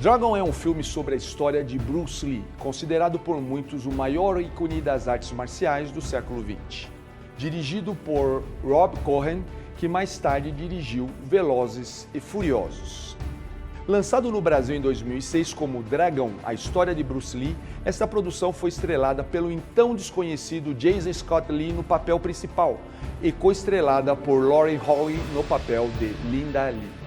Dragon é um filme sobre a história de Bruce Lee, considerado por muitos o maior ícone das artes marciais do século XX. Dirigido por Rob Cohen, que mais tarde dirigiu Velozes e Furiosos. Lançado no Brasil em 2006 como Dragão, a história de Bruce Lee, esta produção foi estrelada pelo então desconhecido Jason Scott Lee no papel principal e co-estrelada por Lauren Holly no papel de Linda Lee.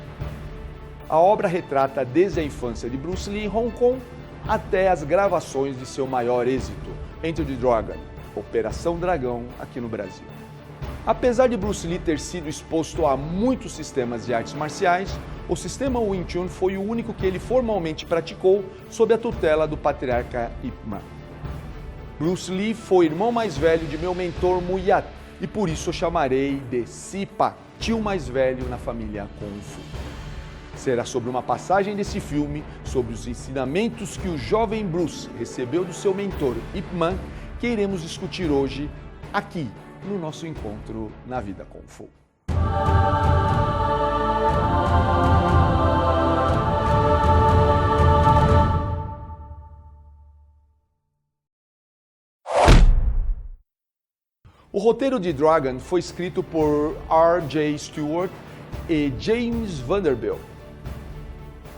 A obra retrata desde a infância de Bruce Lee em Hong Kong até as gravações de seu maior êxito, Enter the Dragon, Operação Dragão, aqui no Brasil. Apesar de Bruce Lee ter sido exposto a muitos sistemas de artes marciais, o sistema Wing Chun foi o único que ele formalmente praticou sob a tutela do patriarca Ip Man. Bruce Lee foi irmão mais velho de meu mentor Muyat, e por isso o chamarei de Sipa, tio mais velho na família Kung Fu. Será sobre uma passagem desse filme, sobre os ensinamentos que o jovem Bruce recebeu do seu mentor Ip Man, que iremos discutir hoje, aqui, no nosso encontro na Vida Kung Fu. O roteiro de Dragon foi escrito por R.J. Stewart e James Vanderbilt.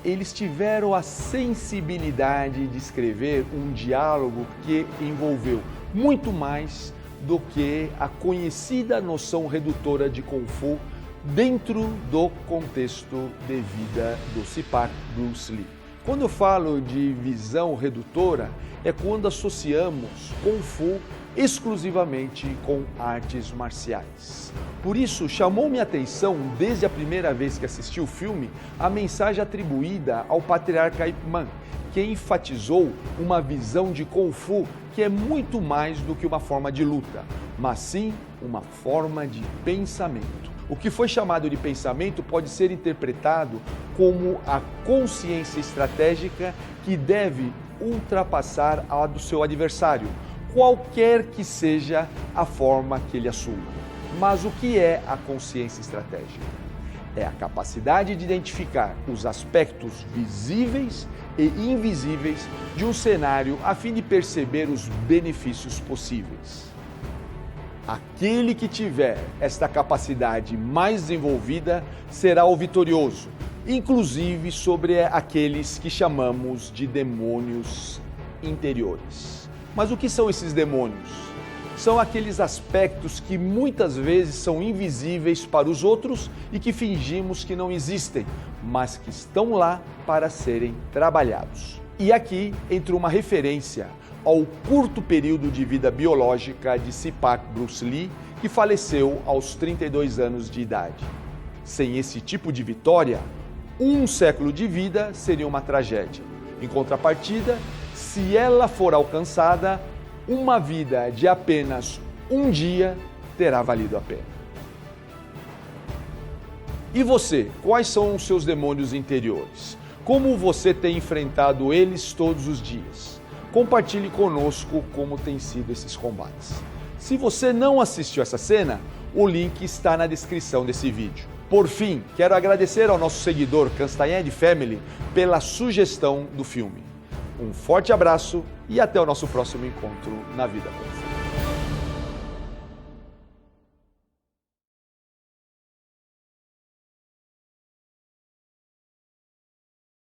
Eles tiveram a sensibilidade de escrever um diálogo que envolveu muito mais do que a conhecida noção redutora de Kung Fu dentro do contexto de vida do Sipak Bruce Lee. Quando eu falo de visão redutora, é quando associamos Kung Fu exclusivamente com artes marciais. Por isso, chamou minha atenção, desde a primeira vez que assisti o filme, a mensagem atribuída ao patriarca Ip Man, que enfatizou uma visão de Kung Fu que é muito mais do que uma forma de luta, mas sim uma forma de pensamento. O que foi chamado de pensamento pode ser interpretado como a consciência estratégica que deve ultrapassar a do seu adversário, qualquer que seja a forma que ele assuma. Mas o que é a consciência estratégica? É a capacidade de identificar os aspectos visíveis e invisíveis de um cenário a fim de perceber os benefícios possíveis. Aquele que tiver esta capacidade mais desenvolvida será o vitorioso, inclusive sobre aqueles que chamamos de demônios interiores. Mas o que são esses demônios? São aqueles aspectos que muitas vezes são invisíveis para os outros e que fingimos que não existem, mas que estão lá para serem trabalhados. E aqui entra uma referência ao curto período de vida biológica de Sipak Bruce Lee, que faleceu aos 32 anos de idade. Sem esse tipo de vitória, um século de vida seria uma tragédia. Em contrapartida, se ela for alcançada, uma vida de apenas um dia terá valido a pena. E você, quais são os seus demônios interiores? Como você tem enfrentado eles todos os dias? Compartilhe conosco como tem sido esses combates. Se você não assistiu essa cena, o link está na descrição desse vídeo. Por fim, quero agradecer ao nosso seguidor Castanhed Family pela sugestão do filme. Um forte abraço e até o nosso próximo encontro na Vida Kung Fu.